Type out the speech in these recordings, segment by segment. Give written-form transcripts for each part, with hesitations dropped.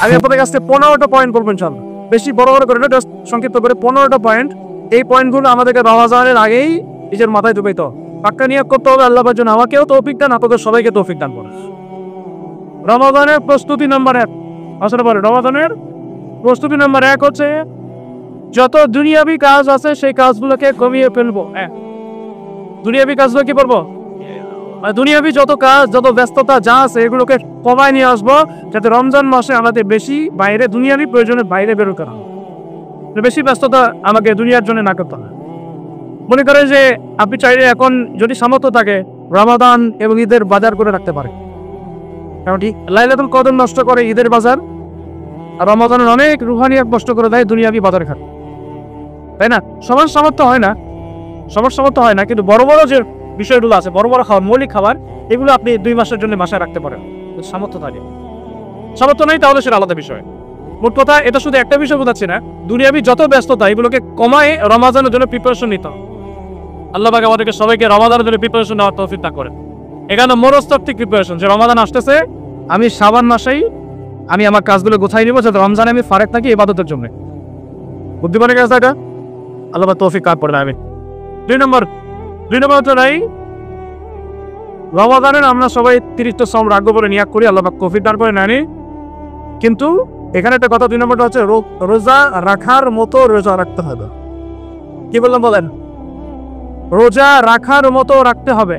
আমি আপনাদের কাছে 15টা পয়েন্ট বলবো ইনশাআল্লাহ, বেশি বড় বড় করে না, জাস্ট সংক্ষিপ্ত করে 15টা পয়েন্ট। এই পয়েন্টগুলো আমাদেরকে রমজানের আগেই নিজের মাথায় ঢুকাইতে হবে, পাক্কা নিয়োগ করতে হবে। আল্লাহ পাক যেন আমাকেও তৌফিক দান, আপনাদের সবাইকে তৌফিক দান করে। রমাদানের প্রস্তুতি নাম্বার 1 আসলে পরে রমাদানের প্রস্তুতি নাম্বার 1 হচ্ছে যত দুনিয়াবি কাজ আছে সেই কাজগুলোকে কমিয়ে ফেলবো। দুনিয়াবি কাজগুলো কি করবো? দুনিয়াবি যত কাজ, যত ব্যস্ততা যা আছে এগুলোকে কমায় নিয়ে আসবো, যাতে রমজান মাসে আমাদের বেশি বাইরে দুনিয়ারই প্রয়োজনের বাইরে বেরো করা, বেশি ব্যস্ততা আমাকে দুনিয়ার জন্য না করতে হয়। মনে করেন যে আপনি চাইলে এখন যদি সামর্থ্য থাকে রমাদান এবং ঈদের বাজার করে রাখতে পারে, কারণ লাইলাতুল কদর নষ্ট করে ঈদের বাজার, আর রমাদানের অনেক রুহানিয়াত নষ্ট করে দেয় দুনিয়াবি বাজার ঘাট, তাই না? সবার সামর্থ্য হয় না, সবার সামর্থ্য হয় না, কিন্তু বড় বড় যে বিষয়গুলো আছে, বড় বড় খাবার, মৌলিক খাবার, এগুলো আপনি 2 মাসের জন্য বাসায় রাখতে পারেন সামর্থ্য থাকে। সামর্থ্য নেই তাহলে সেটা আলাদা বিষয়। মোট কথা এটা শুধু একটা বিষয় বোঝাচ্ছি না, দুনিয়াবি যত ব্যস্ততা এগুলোকে কমায় রমাদানের জন্য প্রিপারেশন নিতে হবে। আল্লাহ পাক আমাদেরকে সবাইকে রমাদানের জন্য প্রিপারেশন নেওয়ার তৌফিক দান করেন। এখানে মনস্তাত্ত্বিক প্রিপারেশন, যে রমাদান আসতেছে, আমি শাবান মাসেই আমি আমার কাজগুলো গোছাই নিব, যাতে রমজানে আমি ফারেক থাকি ইবাদতের জন্য। বুদ্ধিমানের কাজ এটা, আল্লাহ পাক তৌফিক দান করেন। আমি 2 নম্বর তো নাই, রমাদানের আমরা সবাই 30টা সম রাখবো বলে নিয়াত করি, আল্লাহ পাক তৌফিক দান করেন। নানি কিন্তু এখানে একটা কথা, 2 নম্বরটা হচ্ছে রোজা রাখার মতো রোজা রাখতে হবে। কি বললাম বলেন? রোজা রাখার মতো রাখতে হবে।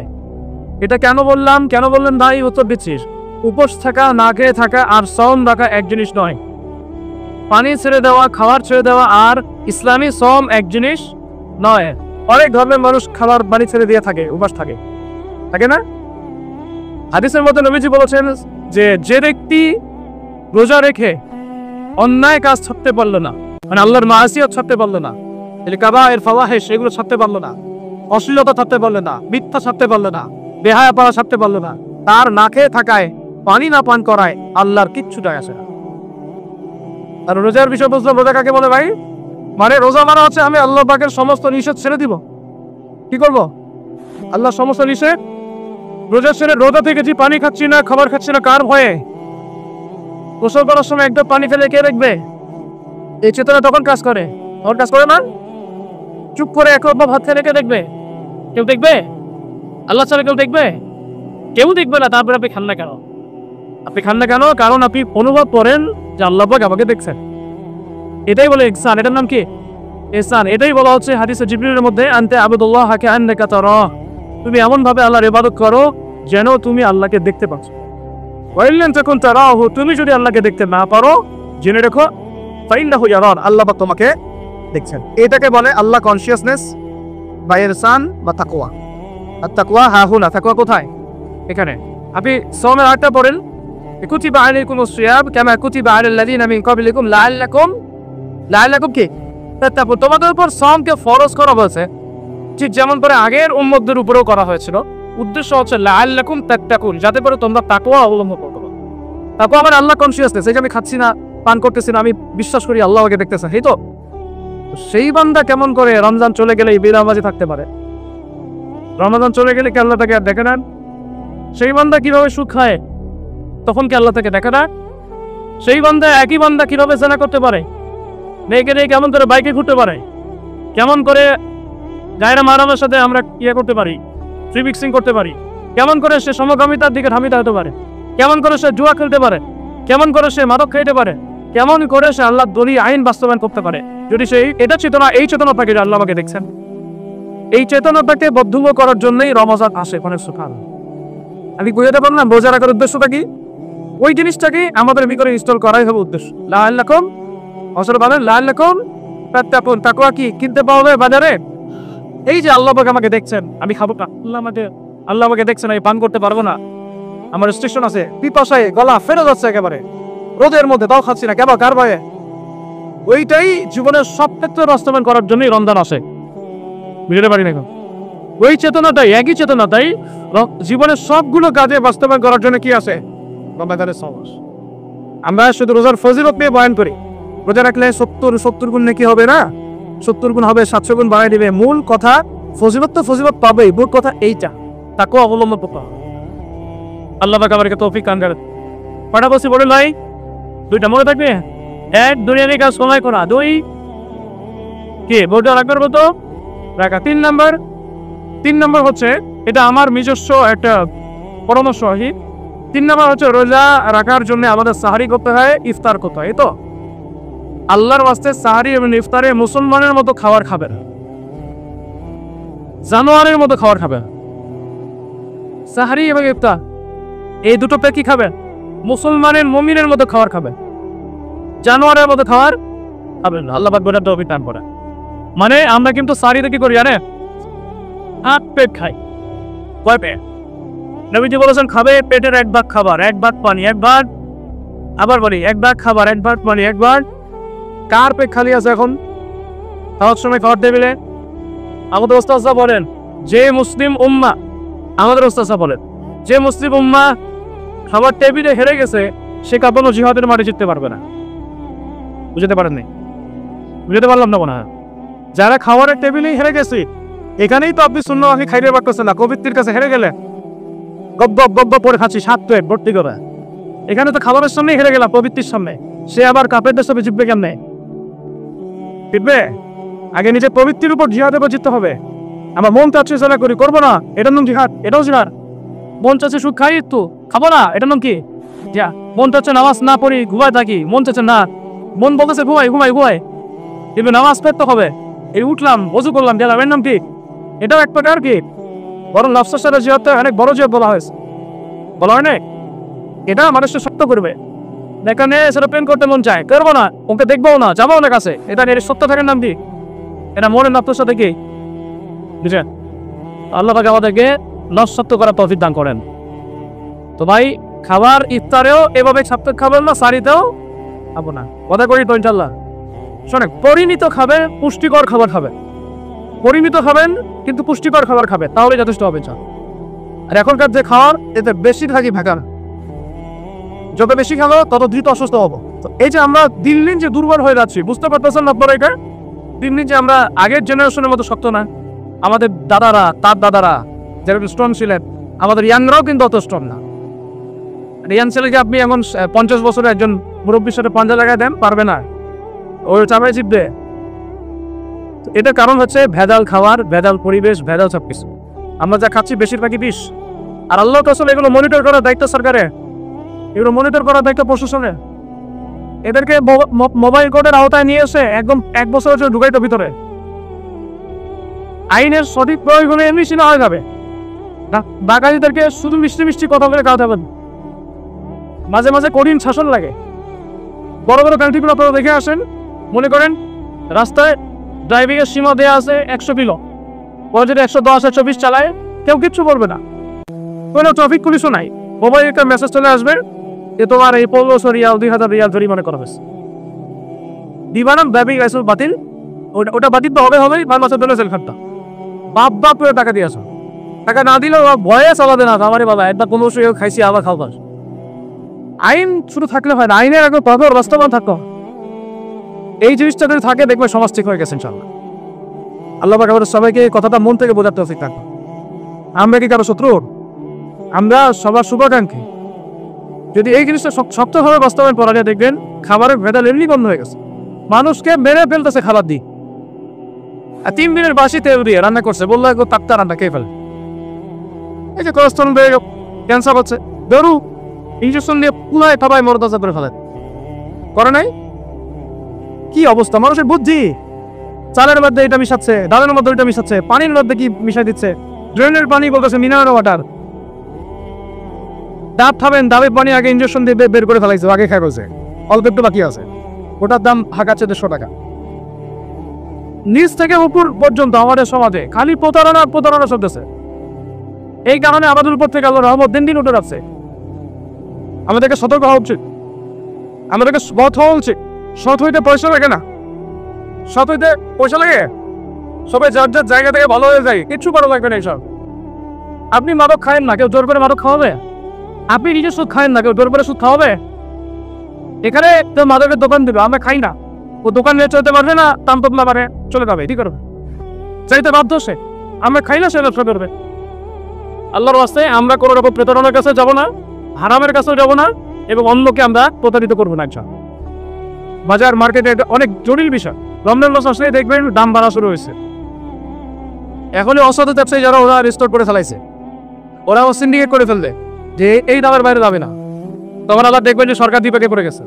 এটা কেন বললাম, কেন বললেন ভাই? উত্তর দিচ্ছিস। উপোস থাকা, না খেয়ে থাকা আর সওম রাখা এক জিনিস নয়। পানি ছেড়ে দেওয়া, খাবার ছেড়ে দেওয়া আর ইসলামী সওম এক জিনিস নয়। অনেক ধর্মের মানুষ খাবার পানি ছেড়ে দিয়ে থাকে, উপাস থাকে, থাকে না? হাদিসের মধ্যে নবীজি বলেছেন যে ব্যক্তি রোজা রেখে অন্যায় কাজ ছাড়তে পারলো না, মানে আল্লাহর মাসিয়ত ছাড়তে পারলো না, কাবায়ের ফাওয়াহিশ এগুলো ছাড়তে পারলো না, অশ্লীলতা ছাড়তে পারলো না, মিথ্যা ছাড়তে পারলো না, বেহায়া পাওয়া ছাড়তে পারলো না, তার না খেয়ে থাকায়, পানি না পান করায় আল্লাহর কিচ্ছু যায় আসে না। আর রোজার বিষয় বুঝলাম, রোজা কাকে বলে ভাই? মানে রোজা মানে হচ্ছে আমি আল্লাহ পাকের সমস্ত নিষেধ ছেড়ে দিব। কি করব? আল্লাহ সমস্ত নিষেধ রোজা ছেড়ে, রোজা থেকে যে পানি খাচ্ছি না, খাবার খাচ্ছি না, কার ভয়ে? গোসল করার সময় একদম পানি ফেলে কে দেখবে? এই চেতনা তখন কাজ করে, তখন কাজ করে না। চুপ করে এক ভাত খেলে কে দেখবে? কেউ দেখবে? আল্লাহ ছাড়া কেউ দেখবে? কেউ দেখবে না। তারপরে আপনি খান না কেন? আপনি খান না কেন? কারণ আপনি অনুভব করেন যে আল্লাহ পাক আমাকে দেখছেন। এটাই বলে ইহসান। এটার নাম কি? ইহসান। এটাই বলা হচ্ছে হাদিসে জিবরিলের মধ্যে, আনতা আবুদুল্লাহ কাআন্নাকা তারাহ, তুমি এমন ভাবে আল্লাহর ইবাদত করো যেন তুমি আল্লাহকে দেখতে পাচ্ছ। ওয়া ইল্লাম তাকুন তারাহু, তুমি যদি আল্লাহকে দেখতে না পারো জেনে রেখো ফাইন্নাহু ইয়ারান, আল্লাহ পাক তোমাকে দেখছেন। এটাকে বলে আল্লাহ কনসিয়াসনেস বা ইহসান বা তাকওয়া। আর তাকওয়া হাহুনা, তাকওয়া কোথায়? এখানে। আপনি সওমের আয়াতটা পড়েন, কুতিবা আলাইকুমুস সিয়াম কামা কুতিবা আলাল লাযিনা মিন ক্বাবলিকুম লাআল্লাকুম কি তাত্তাকুন, তোমাদের উপর সওমকে ফরজ করা হয়েছে ঠিক যেমন করে আগের উম্মতদের উপরেও করা হয়েছিল। উদ্দেশ্য হচ্ছে লাআল্লাকুম তাত্তাকুন, যাতে করে তোমরা তাকওয়া অবলম্বন করতে পারো। তাকওয়া মানে আল্লাহ কনসিয়াসনেস, এই যে আমি খাচ্ছি না, পান করতেছি না, আমি বিশ্বাস করি আল্লাহ আমাকে দেখতেছে, এই তো। সেই বান্দা কেমন করে রমজান চলে গেলে বিরামাজি থাকতে পারে? রমজান চলে গেলে কি আল্লাহ তাকে আর দেখে না? সেই বান্দা কিভাবে সুখ খায়, তখন কি আল্লাহ তাকে দেখে না? সেই বান্দা, একই বান্দা কিভাবে জানা করতে পারে? মেয়েকে নিয়ে কেমন করে বাইকে ঘুরতে পারে? কেমন করে গায়রা মারামের সাথে আমরা ইয়ে করতে পারি, ফ্রি মিক্সিং করতে পারি? কেমন করে সে সমকামিতার দিকে ধাবিত হতে পারে? কেমন করে সে জুয়া খেলতে পারে? কেমন করে সে মাদক খাইতে পারে? কেমন করে সে আল্লাহ দলি আইন বাস্তবায়ন করতে পারে? যদি সেই এটা চেতনা, এই চেতনা থাকে যে আল্লাহ আমাকে দেখছেন, এই চেতনাটাকে বদ্ধমূল করার জন্যই রমজান আসে। অনেক সুখান আমি বুঝাতে পারলাম রোজা রাখার উদ্দেশ্যটা কি? ওই জিনিসটাকে আমাদের ভিতরে ইনস্টল করাই হবে উদ্দেশ্য। লাআল্লাকুম আসলে বলেন লাআল্লাকুম তাত্তাকুন, তাকওয়া কি কিনতে পাওয়া যায় বাজারে? এই যে আল্লাহ পাক আমাকে দেখছেন, আমি খাবো না, আল্লাহ আমাকে দেখছেন, আমি পান করতে পারবো না, আমার রেস্ট্রিকশন আছে, পিপাসায় গলা ফেলে যাচ্ছে একেবারে, রোদের মধ্যে তাও খাচ্ছি না, কেন? কার ভয়ে? ওইটাই জীবনের সব ক্ষেত্রে বাস্তবায়ন করার জন্যই রমজান আসে। বুঝতে পারি না? ওই চেতনাটাই, একই চেতনাটাই জীবনের সবগুলো কাজে বাস্তবায়ন করার জন্য কি আছে? রমজানের সমাস। আমরা শুধু রোজার ফজিলত নিয়ে বয়ান করি, রোজা রাখলে 70 গুণ নাকি হবে না, 70 গুণ হবে, 700 গুণ বাড়াই দিবে। মূল কথা ফজিলত তো ফজিলত পাবেই, মূল কথা এইটা, তাকেও অবলম্বন করতে হবে। আল্লাহ পাক আমাদেরকে তৌফিক দান করেন। পাঠাবসি বলে নাই দুইটা মনে থাকবে। এক, দুনিয়াবি কাজ সময় করা। দুই, কি রোজা রাখার মতো রাখা। তিন নম্বর হচ্ছে, এটা আমার নিজস্ব একটা পরামর্শ আর কি। 3 নম্বর হচ্ছে রোজা রাখার জন্য আমাদের সাহারি করতে হয়, ইফতার করতে হয়। এই তো আল্লাহর ওয়াস্তে সাহারি এবং ইফতারে মুসলমানের মতো খাবার খাবে না, জানোয়ারের মতো খাবার খাবে। সাহারি এবং ইফতার এই দুটো পে কি খাবে? মুসলমানের মুমিনের মতো খাবার খাবে, জানোয়ারের মতো খাবার খাবে না। আল্লাহ পাক বলেন তৌফিক দান করে। মানে আমরা কিন্তু সাহারিতে কি করি জানেন? 8 পেট খাই। কয় পেট? নবীজি বলেছেন খাবে পেটের 1 ভাগ খাবার, 1 ভাগ পানি, 1 ভাগ, আবার বলি 1 ভাগ খাবার, 1 ভাগ পানি, 1 ভাগ। কার পেট খালি আছে এখন খাওয়ার সময় খাওয়ার টেবিলে? আমাদের ওস্তাদরা বলেন যে মুসলিম উম্মাহ, আমাদের ওস্তাদরা বলেন যে মুসলিম উম্মাহ খাবার টেবিলে হেরে গেছে সে কখনো জিহাদের মাঠে জিততে পারবে না। বুঝতে পারেননি? বুঝতে পারলাম না মনে হয়। যারা খাবারের টেবিলেই হেরে গেছে, এখানেই তো আপনি শূন্য আঁকি খাইতে পারতেছেন না। কবিত্রির কাছে হেরে গেলে গব্ব গব্ব পরে খাচ্ছি 7 প্লেট ভর্তি করে। এখানে তো খাবারের সামনেই হেরে গেলাম, পবিত্রির সামনে। সে আবার কাপেরদের সাথে জিতবে কেমনে? জিতবে আগে নিজের পবিত্রির উপর জিহাদের উপর জিততে হবে। আমার মন চাচ্ছে সেটা করি, করবো না, এটার নাম জিহাদ, এটাও জিহাদ। মন চাচ্ছে সুখ খাই একটু, খাবো না, এটার নাম কি? যা মন চাচ্ছে নামাজ না পড়ি, ঘুমায় থাকি, মন চাচ্ছে না, মন বলতেছে ঘুমাই, কিন্তু নামাজ পড়তে হবে। এই উঠলাম, ওযু করলাম, গেলাম, এর নাম কি? এটাও এক প্রকার কি বরং নফসের সাথে জিহাদটা অনেক বড় জিহাদ বলা হয়েছে, বলা হয় না? এটা মানুষকে শক্ত করবে। এখানে সেটা প্রেম করতে মন চায়, করবো না, ওকে দেখবো না, যাবো না কাছে। এটা সত্য থাকার নাম কি? এটা মনের নফসের সাথে কি বুঝলেন? আল্লাহ পাক আমাদেরকে নফস করা তৌফিক দান করেন। তো ভাই খাবার ইফতারেও এভাবে সাপ্তাহিক খাবেন না, সারিতেও খাবো না, কথা করি তো ইনশাল্লাহ। শোনেন, পরিমিত খাবে, পুষ্টিকর খাবার খাবে। পরিমিত খাবেন কিন্তু পুষ্টিকর খাবার খাবে, তাহলে যথেষ্ট হবে। আর এখনকার যে খাওয়ার, এতে বেশিরভাগই ভেজাল। যত বেশি খাবো তত দ্রুত অসুস্থ হবো। এই যে আমরা দিন দিন যে দুর্বল হয়ে যাচ্ছি, বুঝতে পারতেছেন আপনারা? এটা দিন দিন যে আমরা আগের জেনারেশনের মতো শক্ত না। আমাদের দাদারা, তার দাদারা যেরকম স্ট্রং ছিলেন, আমাদের ইয়াংরাও কিন্তু অত স্ট্রং না। ইয়াং ছেলেকে আপনি এখন 50 বছরের একজন মুরব্বীর সাথে পাঞ্জা লাগায় দেন, পারবে না, ওই চাপায় চিপবে। এটার কারণ হচ্ছে ভেজাল খাবার, ভেজাল পরিবেশ, ভেজাল সবকিছু। আমরা যা খাচ্ছি বেশিরভাগই বিষ। আর আল্লাহ তো আসলে এগুলো মনিটর করার দায়িত্ব সরকারের, এগুলো মনিটর করার দায়িত্ব প্রশাসনের। এদেরকে মোবাইল কোর্টের আওতায় নিয়ে এসে একদম 1 বছরের জন্য ঢুকাইতো ভিতরে। আইনের সঠিক প্রয়োগ হলে এমনি সিনা হয়ে যাবে না। বাঙালিদেরকে শুধু মিষ্টি মিষ্টি কথা বলে খাওয়াতে হবে, মাঝে মাঝে কঠিন শাসন লাগে। বড় বড় কান্ট্রিগুলো আপনারা দেখে আসেন, মনে করেন রাস্তায় ড্রাইভিং এর সীমা দেওয়া আছে 100 কিলো, পরে যদি 110 120 চালায় কেউ কিচ্ছু বলবে না, কোনো ট্রাফিক পুলিশও নাই। মোবাইলে একটা মেসেজ চলে আসবে যে তোমার এই 1500 রিয়াল 2000 রিয়াল জরিমানা করা হয়েছে। দিবানাম ড্রাইভিং লাইসেন্স বাতিল, ওটা বাতিল তো হবেই, 5 মাসের জন্য জেল খাটতা। বাপ করে টাকা দিয়ে আসো, টাকা না দিলেও ভয়ে চালাতে না। আমারে বাবা একবার 1500 খাইছি, আবার খাওয়া। আইন শুধু থাকলে হয় না, আইনের আগে কঠোর বাস্তবায়ন থাকো। এই জিনিসটা যদি থাকে দেখবে সমাজ ঠিক হয়ে গেছে ইনশাআল্লাহ। আল্লাহ পাক আমাদের সবাইকে কথাটা মন থেকে বোঝার তৌফিক দান করুন। আমরা কি কারো শত্রু? আমরা সবার শুভাকাঙ্ক্ষী। যদি এই জিনিসটা শক্তভাবে বাস্তবায়ন করা যায়, দেখবেন খাবারের ভেজাল এমনি বন্ধ হয়ে গেছে। মানুষকে মেরে ফেলতেছে খাবার দিয়ে। আর 3 দিনের বাসি তেল দিয়ে রান্না করছে, বললো একটু তাক্তা রান্না খেয়ে ফেলে। এই যে কোলেস্ট্রল বেড়ে গেল, ক্যান্সার হচ্ছে, বেরু ইঞ্জেকশন দিয়ে পুরাই থাবায় মরদাজা করে ফেলে। করে নাই? কি অবস্থা মানুষের বুদ্ধি! চালের মধ্যে এটা মিশাচ্ছে, ডালের মধ্যে এটা মিশাচ্ছে, পানির মধ্যে কি মিশাই দিচ্ছে, ড্রেনের পানি বলতেছে মিনারেল ওয়াটার। ডাব খাবেন, ডাবের পানি আগে ইঞ্জেকশন দিয়ে বের করে ফেলাইছে, আগে খাই বলছে, অল্প একটু বাকি আছে, ওটার দাম হাঁকাচ্ছে 150 টাকা। নিচ থেকে উপর পর্যন্ত আমাদের সমাজে খালি প্রতারণা চলতেছে। এই কারণে আমাদের উপর থেকে আল্লাহর রহমত দিন দিন উঠে যাচ্ছে। আমাদেরকে সতর্ক হওয়া উচিত, আমাদেরকে সৎ হওয়া উচিত। সৎ হইতে পয়সা লাগে না, সৎ হইতে পয়সা লাগে? সবাই যার যার জায়গা থেকে ভালো হয়ে যায়, কিচ্ছু ভালো লাগবে না এইসব। আপনি মাদক খায়েন না, কেউ জোর করে মাদক খাওয়াবে? আপনি নিজে সুদ খায়েন না, কেউ জোর করে সুদ খাওয়াবে? এখানে তো মাদকের দোকান দেবে, আমরা খাই না, ও দোকান নিয়ে চলতে পারবে না, দাম তবলা পারে চলে যাবে, ঠিক করবে, চাইতে বাধ্য সে। আমরা খাই না, সে ব্যবসা করবে। আল্লাহর ওয়াস্তে আমরা কোনো রকম প্রতারণার কাছে যাব না, হারামের কাছেও যাব না, এবং অন্যকে আমরা প্রতারিত করবো না। ইনশাআল্লাহ বাজার মার্কেটে এটা অনেক জটিল বিষয়। রমজান মাস আসলে দেখবেন দাম বাড়া শুরু হয়েছে। এখনই অসাধু ব্যবসায়ী যারা ওরা রেস্টোর করে ফেলাইছে, ওরা সিন্ডিকেট করে ফেলবে যে এই দামের বাইরে যাবে না, তখন আবার দেখবেন যে সরকার বিপাকে পড়ে গেছে,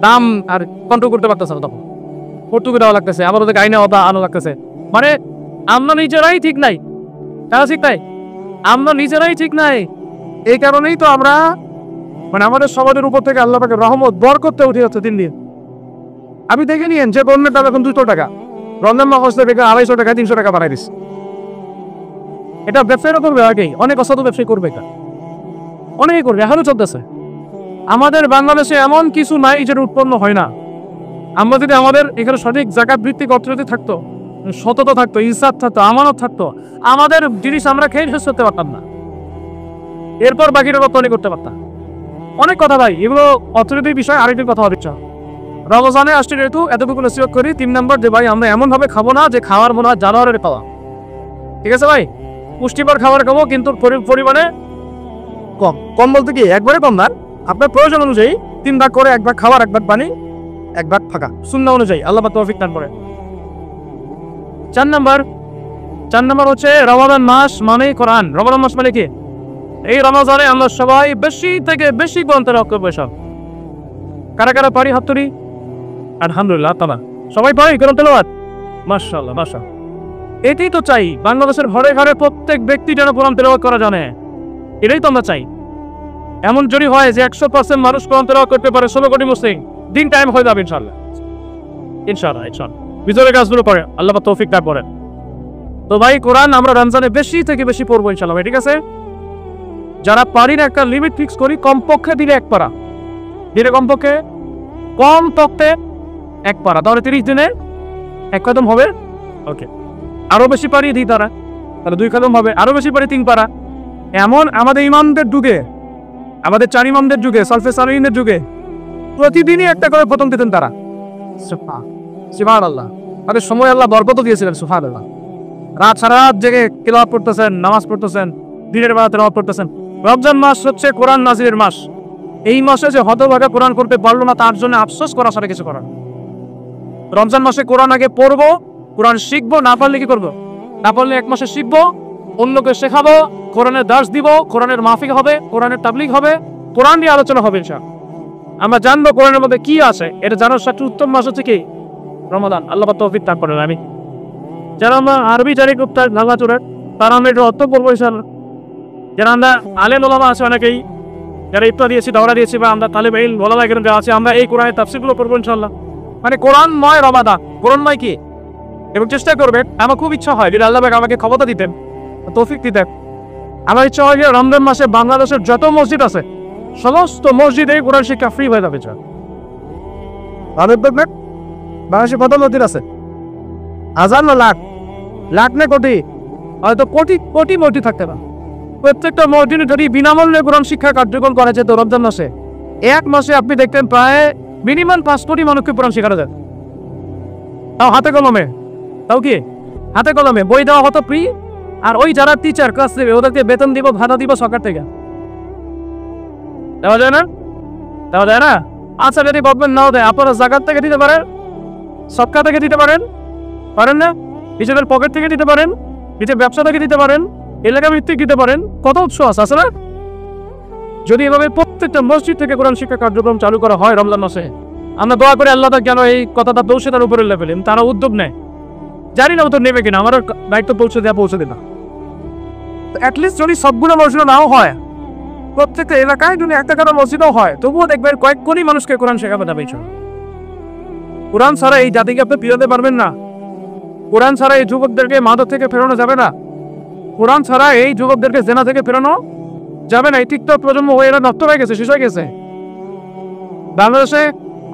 দাম আর কন্ট্রোল করতে পারতেছে না, তখন ভর্তুকি দেওয়া লাগতেছে, আবার ওদের আইনে আনা লাগতেছে। মানে আমরা নিজেরাই ঠিক নাই, তারা ঠিক নাই, আমরা নিজেরাই ঠিক নাই। এই কারণেই তো আমরা মানে আমাদের সমাজের উপর থেকে আল্লাহ পাকের রহমত বরকত উঠে যাচ্ছে দিন দিন। আমি দেখে নিয়েন যে পণ্যের দাম এখন 200 টাকা, রমজান মাস আসলে 250 টাকা 300 টাকা বাড়াই দিচ্ছে। এটা ব্যবসায়ীরা করবে, আগেই অনেক অসাধু ব্যবসায়ী করবে, এটা অনেকে করবে, এখনো চলতেছে। আমাদের বাংলাদেশে এমন কিছু নাই যেটা উৎপন্ন হয় না। আমরা যদি আমাদের এখানে সঠিক জাকাত ভিত্তিক অর্থনীতি থাকতো, সততা থাকতো, ইনসাফ থাকতো, আমানত থাকতো, আমাদের জিনিস আমরা খেয়ে শেষ করতে পারতাম না, এরপর বাকিটা রপ্তানি করতে পারতাম। অনেক কথা ভাই, এগুলো অর্থনীতির বিষয়, আরেকটি কথা হবে। রমজানে আসছে যেহেতু এতটুকু নসিহত করি। 3 নম্বর যে ভাই আমরা এমন ভাবে খাবো না যে খাওয়ার মনে হয় জানোয়ারের খাওয়া, ঠিক আছে ভাই? পুষ্টিকর খাবার খাবো কিন্তু পরিমাণে কম। কম বলতে কি একবারে কম না, আপনার প্রয়োজন অনুযায়ী 3 ভাগ করে, 1 ভাগ খাবার, 1 ভাগ পানি, 1 ভাগ ফাঁকা, সুন্নাহ অনুযায়ী। আল্লাহ পাক তৌফিক দান করে। 4 নম্বর হচ্ছে রমাদান মাস মানে কোরআন। রমাদান মাস মানে কি? এই রমজানে আমরা সবাই বেশি থেকে বেশি কোরআন তেলাওয়াত করব। সব কারা কারা পারি হাত তুলি? আলহামদুলিল্লাহ, তারা সবাই পারি কোরআন তেলাওয়াত, মাশাআল্লাহ মাশাআল্লাহ। এটাই তো চাই, বাংলাদেশের ঘরে ঘরে প্রত্যেক ব্যক্তি যেন কোরআন তেলাওয়াত করা জানে, এটাই তো আমরা চাই। এমন যদি হয় যে 100% মানুষ কোরআন তেলাওয়াত করতে পারে, 16 কোটি মুসলিম, দিন টাইম হয়ে যাবে ইনশাআল্লাহ। ইনশাআল্লাহ ভিতরের কাজগুলো করে আল্লাহ পাক তৌফিক দান করেন। তো ভাই কোরআন আমরা রমজানে বেশি থেকে বেশি পড়বো ইনশাআল্লাহ ভাই, ঠিক আছে? যারা পারি না একটা লিমিট ফিক্স করি, কমপক্ষে দিলে 1 পারা, দিনে কমপক্ষে কম তক্তে 1 পারা, তাহলে 30 দিনে 1 খতম হবে। ওকে, আরো বেশি পারি দিই তারা, তাহলে 2 খতম হবে। আরো বেশি পারি 3 পারা। এমন আমাদের ইমামদের যুগে, আমাদের 4 ইমামদের যুগে, সলফে সালিহিনের যুগে প্রতিদিনই 1টা করে খতম দিতেন তারা। সুবহানাল্লাহ, তাদের সময় আল্লাহ বরকত দিয়েছিলেন। সুবহানাল্লাহ, রাত সারা রাত জেগে তিলাওয়াত পড়তেছেন, নামাজ পড়তেছেন, দিনের বেলা তিলাওয়াত পড়তেছেন। রমজান মাস হচ্ছে কোরআন নাজিলের মাস। এই মাসে যে হতভাগা কোরআন করতে পারলো না, তার জন্য আফসোস করা ছাড়া কিছু করার। রমজান মাসে কোরআন আগে পড়বো, কোরআন শিখবো, না পারলে কি করবো? না পারলে 1 মাসে শিখবো, অন্যকে শেখাবো, কোরআনের দার্স দিব, কোরআনের মাহফিল হবে, কোরআনের তাবলীগ হবে, কোরআন নিয়ে আলোচনা হবে ইনশাআল্লাহ। আমরা জানবো কোরআনের মধ্যে কি আছে। এটা জানার সবচেয়ে উত্তম মাস হচ্ছে কি? রমাদান। আল্লাহ পাক তৌফিক দান করেন। আমি যারা আমরা আরবি জানি খুব বাংলা চুরের, তারা আমরা এটা অর্থ করবো ইনশাআল্লাহ। যারা আমরা আলেম ওলামা আছে অনেকেই, যারা ইফতা দিয়েছি, দাওরা দিয়েছি, বা আমরা তালেব ইলম ওলামা এখানে যারা আছে, আমরা এই কোরআনের তাফসীরগুলো পড়বো ইনশাআল্লাহ। মানে কোরআনময় রমাদান, কোরআনময় কি, এবং চেষ্টা করবেন। আমার খুব ইচ্ছা হয় যদি আল্লাহ পাক আমাকে ক্ষমতা দিতেন, তৌফিক দিতেন, আমার ইচ্ছা হয় যে রমজান মাসে বাংলাদেশের যত মসজিদ আছে সমস্ত মসজিদে কোরআন শিক্ষা ফ্রি হয়ে যাবে। বাংলাদেশে কত মসজিদ আছে? হাজার না লাখ? লাখ না কোটি? হয়তো কোটি কোটি মসজিদ থাকতে পারে। প্রত্যেকটা মসজিদে যদি বিনামূল্যে কোরআন শিক্ষা কার্যক্রম করা যেত রমজান মাসে, 1 মাসে আপনি দেখতেন প্রায় মিনিমাম 5 কোটি মানুষকে কোরআন শেখানো যায়। তাও হাতে কলমে, তাও কি হাতে কলমে, বই দেওয়া হতো ফ্রি। আর ওই যারা টিচার ক্লাস নেবে ওদেরকে বেতন দিব, ভাড়া দিব সরকার থেকে। দেওয়া যায় না? দেওয়া যায় না? আচ্ছা, যদি গভর্নমেন্ট নাও দেয়, আপনারা জাকাত থেকে দিতে পারেন, সরকার থেকে দিতে পারেন, পারেন না? নিজেদের পকেট থেকে দিতে পারেন, নিজের ব্যবসা থেকে দিতে পারেন, এলাকা ভিত্তিক দিতে পারেন। কত উৎস আছে না? যদি এভাবে প্রত্যেকটা মসজিদ থেকে কোরআন শিক্ষা কার্যক্রম চালু করা হয় রমজান মাসে, আমরা দোয়া করে আল্লাহ কেন এই কথাটা পৌঁছে তার উপরে লেভেলে তারা উদ্যোগ নেয়। জানি না ও তো নেবে কিনা, আমার দায়িত্ব পৌঁছে দিবা। অ্যাটলিস্ট যদি সবগুলো মসজিদ নাও হয়, প্রত্যেকটা এলাকায় যদি 1টা করে মসজিদও হয়, তবুও দেখবেন কয়েক কোটি মানুষকে কোরআন শেখাবে যাবে। কোরআন ছাড়া এই জাতিকে আপনি ফিরাতে পারবেন না। কোরআন ছাড়া এই যুবকদেরকে মাদক থেকে ফেরানো যাবে না। কোরআন ছাড়া এই যুবকদেরকে জেনা থেকে ফেরানো যাবে না। এই টিকটক প্রজন্ম হয়ে এরা নষ্ট হয়ে গেছে, শেষ হয়ে গেছে। বাংলাদেশে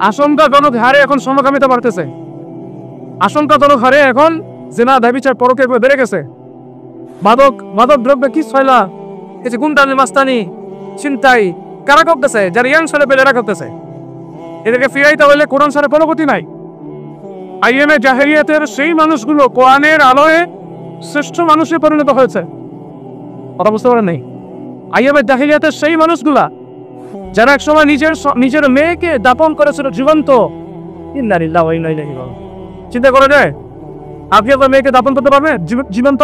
আশঙ্কাজনক হারে এখন সমকামিতা বাড়তেছে। আশঙ্কাজনক হারে এখন জেনা, ব্যভিচার, পরকীয়া বেড়ে গেছে। মাদক দ্রব্য কি ছয়লা, এই যে গুন্ডামি, মাস্তানি, ছিনতাই কারা করতেছে? যারা ইয়াং ছেলে পেলেরা করতেছে। এদেরকে ফিরাইতে হলে কোরআন ছাড়া কোনো গতি নাই। আইএমএ জাহেরিয়াতের সেই মানুষগুলো কোরআনের আলোয় শ্রেষ্ঠ মানুষে পরিণত হয়েছে। কথা বুঝতে পারেন নাই? আইএমএ জাহেরিয়াতের সেই মানুষগুলা যারা একসময় নিজের মেয়েকে দাপন করেছিল জীবন্ত, ইন্না লিল্লাহি ওয়া ইন্না ইলাইহি রাজিউন। চিন্তা করা যায় আপনি আপনার মেয়েকে দাপন করতে পারবেন জীবন্ত?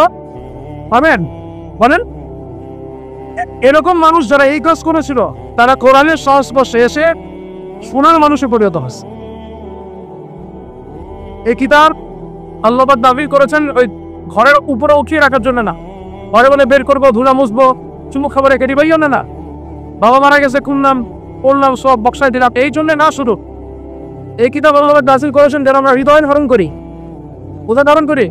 পারবেন? বলেন। এরকম মানুষ যারা এই কাজ করেছিল তারা কোরআনের সংস্পর্শে এসে সোনার মানুষে পরিণত হয়েছে। এই কিতাব আল্লাহ পাক দাবি করেছেন ওই ঘরের উপরে উঠিয়ে রাখার জন্য না, ঘরে বলে বের করবো, ধুলা মুছবো, চুমুক খাবারে কেটে পাইও না, বাবা মারা গেছে খুললাম পড়লাম সব বক্সায় দিলাম, এই জন্য না। শুধু এই কিতাব আল্লাহ পাক নাযিল করেছেন যেন আমরা হৃদয়ের হরণ করি, বোঝা ধারণ করি।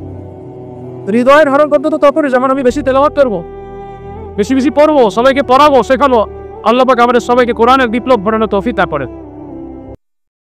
হৃদয়ের হরণ করতে তো তখনই যেমন আমি বেশি তেলাওয়াত করবো, বেশি বেশি পড়বো, সবাইকে পড়াবো, শেখাবো। আল্লাহ পাক আমাদের সবাইকে কোরআনের বিপ্লব ঘটানো তৌফিক দান করেন।